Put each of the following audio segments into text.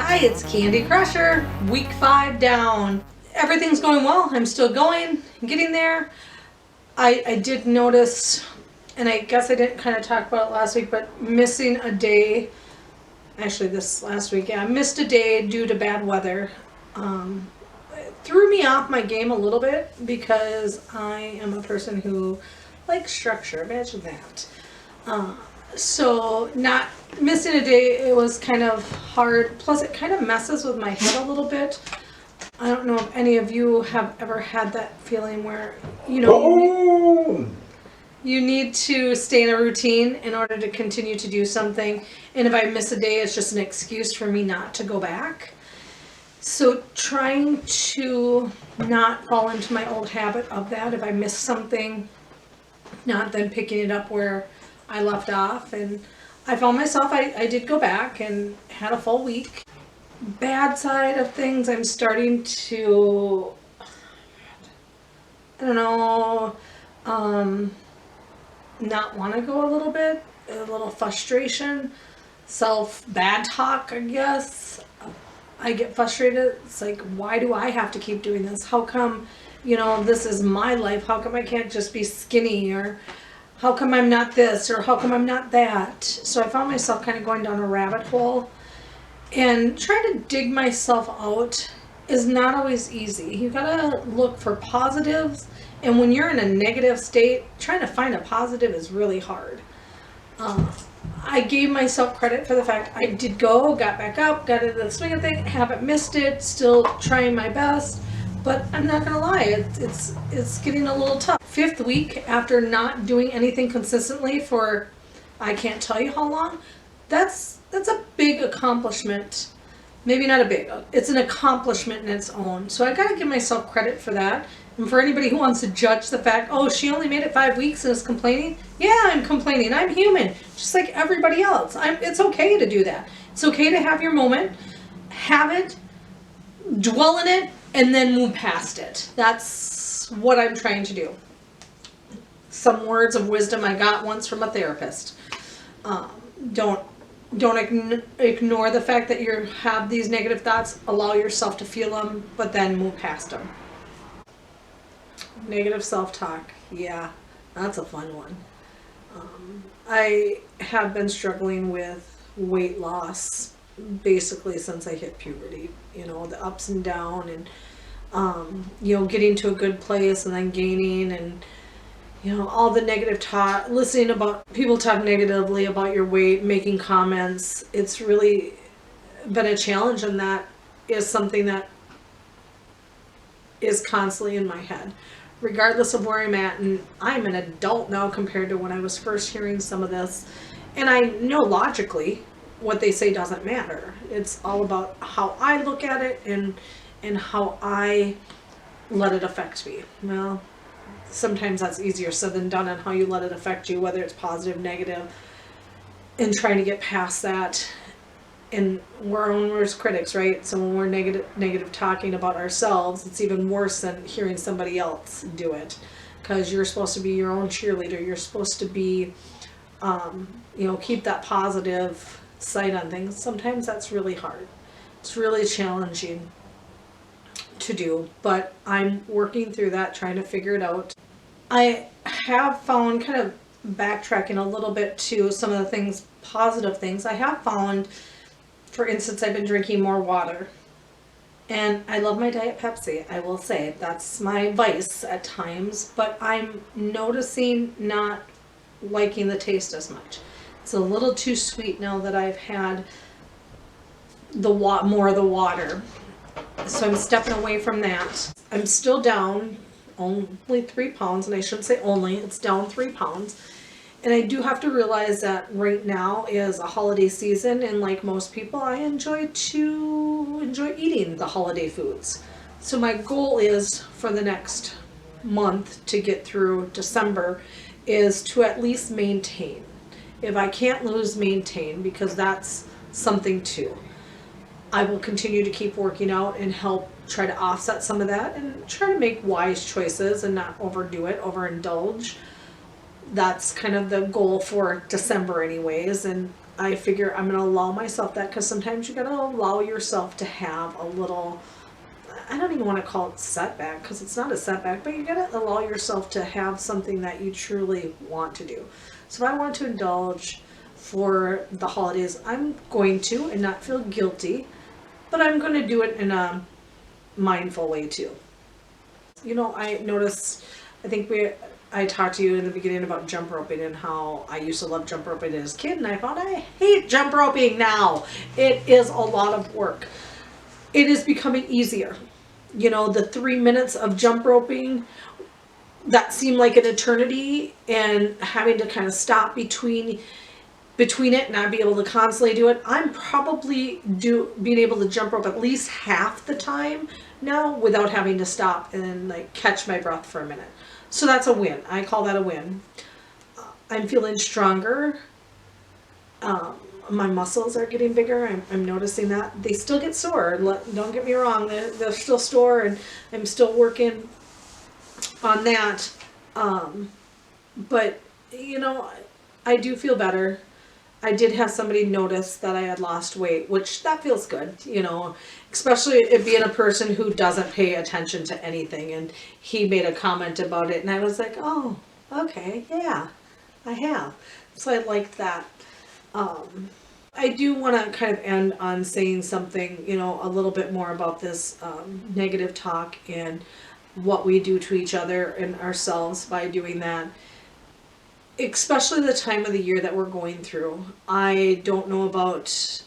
Hi, it's Candy Crusher, week 5 down. Everything's going well. I'm still going, getting there. I did notice, and I guess I didn't kind of talk about it last week, but missing a day. Actually, this last week, yeah, I missed a day due to bad weather. It threw me off my game a little bit because I am a person who likes structure. Imagine that. So not missing a day, it was kind of hard. Plus, it kind of messes with my head a little bit. I don't know if any of you have ever had that feeling where, you need to stay in a routine in order to continue to do something. And if I miss a day, it's just an excuse for me not to go back. So trying to not fall into my old habit of that. If I miss something, not then picking it up where I left off. And I found myself, I did go back and had a full week. Bad side of things, I'm starting to, I don't know, not want to go a little bit, a little frustration, bad talk, I guess. I get frustrated. It's like, why do I have to keep doing this? How come, this is my life? How come I can't just be skinny? Or how come I'm not this? Or how come I'm not that? So I found myself kind of going down a rabbit hole. And trying to dig myself out is not always easy. You gotta look for positives. And when you're in a negative state, trying to find a positive is really hard. I gave myself credit for the fact I did got back up, got into the swing of things, haven't missed it, still trying my best. But I'm not gonna lie, it's getting a little tough. 5th week after not doing anything consistently for I can't tell you how long. That's a big accomplishment. Maybe not a big, it's an accomplishment in its own. So I gotta give myself credit for that. And for anybody who wants to judge the fact, oh, she only made it 5 weeks and is complaining. Yeah, I'm complaining. I'm human, just like everybody else. It's okay to do that. It's okay to have your moment, have it, dwell in it, and then move past it. That's what I'm trying to do. Some words of wisdom I got once from a therapist. Don't ignore the fact that you have these negative thoughts. Allow yourself to feel them, but then move past them. Negative self-talk. Yeah, that's a fun one. I have been struggling with weight loss basically since I hit puberty. The ups and downs, and getting to a good place and then gaining, and all the negative talk, listening about people talk negatively about your weight, making comments. It's really been a challenge, and that is something that is constantly in my head, regardless of where I'm at. And I'm an adult now compared to when I was first hearing some of this. And I know logically what they say doesn't matter. It's all about how I look at it and how I let it affect me. Well, sometimes that's easier said than done on how you let it affect you, whether it's positive, negative, and trying to get past that. And we're our own worst critics, right? So when we're negative talking about ourselves, it's even worse than hearing somebody else do it, because you're supposed to be your own cheerleader. You're supposed to be, keep that positive sight on things. Sometimes that's really hard. It's really challenging to do, but I'm working through that, trying to figure it out. I have found, kind of backtracking a little bit to some of the things, positive things, I have found, for instance, I've been drinking more water. And I love my Diet Pepsi, I will say. That's my vice at times, but I'm noticing not liking the taste as much. It's a little too sweet now that I've had more of the water. So I'm stepping away from that. I'm still down only 3 pounds, and I shouldn't say only, it's down 3 pounds. And I do have to realize that right now is a holiday season, and like most people, I enjoy eating the holiday foods. So my goal is for the next month to get through December is to at least maintain. If I can't lose, maintain, because that's something too. I will continue to keep working out and help try to offset some of that and try to make wise choices and not overdo it, overindulge. that's kind of the goal for December anyways. And I figure I'm going to allow myself that, because sometimes you got to allow yourself to have a little, I don't even want to call it setback, because it's not a setback, but you got to allow yourself to have something that you truly want to do. So if I want to indulge for the holidays, I'm going to, and not feel guilty, but I'm going to do it in a mindful way too. You know, I noticed, I think I talked to you in the beginning about jump roping and how I used to love jump roping as a kid, and I found I hate jump roping now. It is a lot of work. It is becoming easier. You know, the 3 minutes of jump roping that seemed like an eternity, and having to kind of stop between it and not be able to constantly do it. I'm probably being able to jump rope at least half the time now without having to stop and like catch my breath for a minute. So that's a win. I call that a win. I'm feeling stronger. My muscles are getting bigger. I'm noticing that. They still get sore. Don't get me wrong. They're still sore, and I'm still working on that. But, you know, I do feel better. I did have somebody notice that I had lost weight, which that feels good, you know, especially it being a person who doesn't pay attention to anything. And he made a comment about it, and I was like, oh, okay, yeah, I have. So I liked that. I do want to kind of end on saying something, you know, a little bit more about this negative talk and what we do to each other and ourselves by doing that. Especially the time of the year that we're going through. I don't know about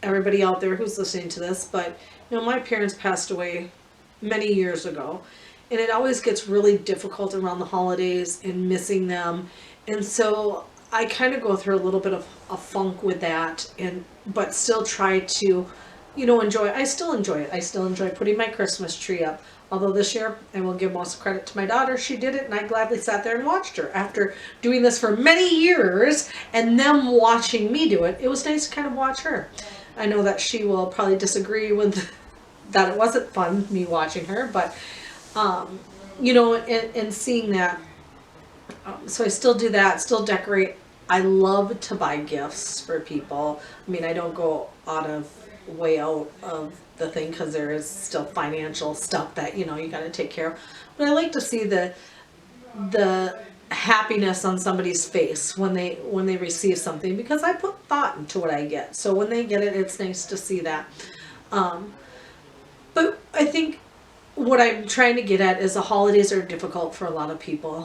everybody out there who's listening to this, but you know, my parents passed away many years ago, and it always gets really difficult around the holidays and missing them. And so I kind of go through a little bit of a funk with that, but still try to, you know, enjoy. I still enjoy it. I still enjoy putting my Christmas tree up. Although this year, I will give most credit to my daughter. She did it, and I gladly sat there and watched her. After doing this for many years and them watching me do it, it was nice to kind of watch her. I know that she will probably disagree with that it wasn't fun, me watching her, but, you know, and seeing that. So I still do that, still decorate. I love to buy gifts for people. I mean, I don't go way out of the thing, because there is still financial stuff that, you know, you got to take care of. But I like to see the happiness on somebody's face when they receive something, because I put thought into what I get. So when they get it, it's nice to see that. But I think what I'm trying to get at is the holidays are difficult for a lot of people.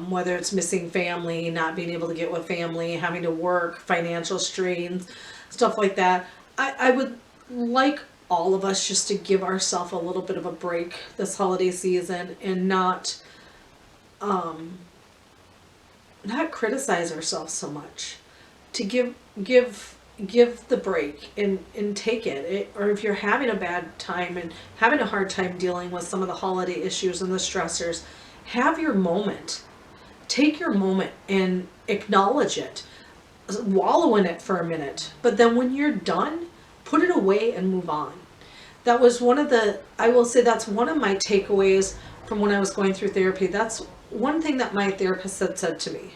Whether it's missing family, not being able to get with family, having to work, financial strains, stuff like that. I would like all of us just to give ourselves a little bit of a break this holiday season, and not criticize ourselves so much. To give the break and take it. Or if you're having a bad time and having a hard time dealing with some of the holiday issues and the stressors, have your moment. Take your moment and acknowledge it. Wallow in it for a minute. But then when you're done, put it away and move on. That was I will say that's one of my takeaways from when I was going through therapy. That's one thing that my therapist had said to me.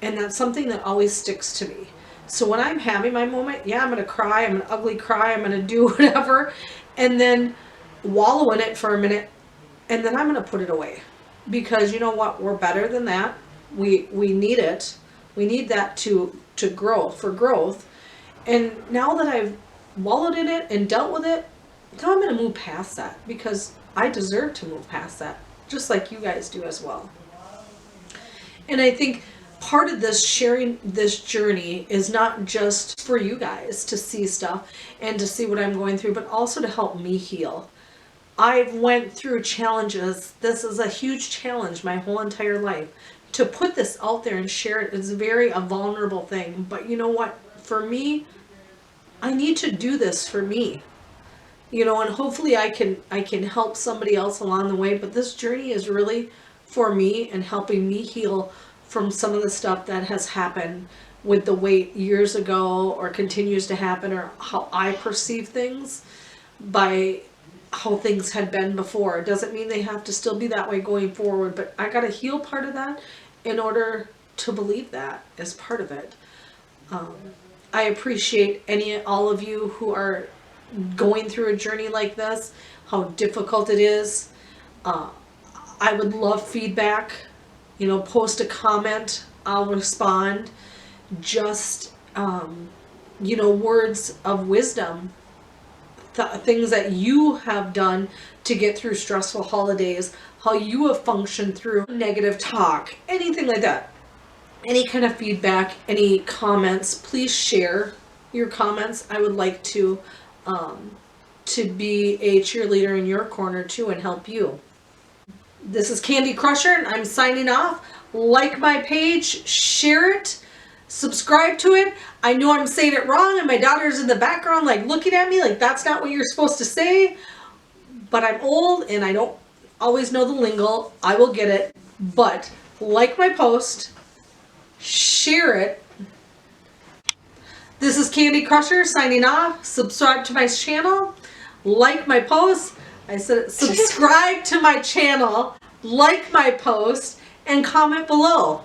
And that's something that always sticks to me. So when I'm having my moment, yeah, I'm going to cry. I'm going to ugly cry. I'm going to do whatever. And then wallow in it for a minute. And then I'm going to put it away. Because you know what? We're better than that. We need it. We need that to grow, for growth. And now that I've wallowed in it and dealt with it, now I'm going to move past that, because I deserve to move past that, just like you guys do as well. And I think part of this sharing this journey is not just for you guys to see stuff and to see what I'm going through, but also to help me heal. I've went through challenges. This is a huge challenge my whole entire life. To put this out there and share it is a vulnerable thing. But you know what? For me, I need to do this for me. You know, and hopefully I can help somebody else along the way. But this journey is really for me and helping me heal from some of the stuff that has happened with the weight years ago, or continues to happen, or how I perceive things by how things had been before. It doesn't mean they have to still be that way going forward, but I got to heal part of that in order to believe that as part of it. I appreciate all of you who are going through a journey like this, how difficult it is. I would love feedback. You know, post a comment, I'll respond. Just, you know, words of wisdom, things that you have done to get through stressful holidays, how you have functioned through negative talk, anything like that. Any kind of feedback, any comments, please share your comments. I would like to be a cheerleader in your corner too and help you. This is Candy Crusher and I'm signing off. Like my page, share it, subscribe to it. I know I'm saying it wrong and my daughter's in the background like looking at me like that's not what you're supposed to say. But I'm old and I don't always know the lingo. I will get it. But like my post, share it. This is Candy Crusher signing off. Subscribe to my channel. Like my post. I said subscribe to my channel. Like my post. And comment below.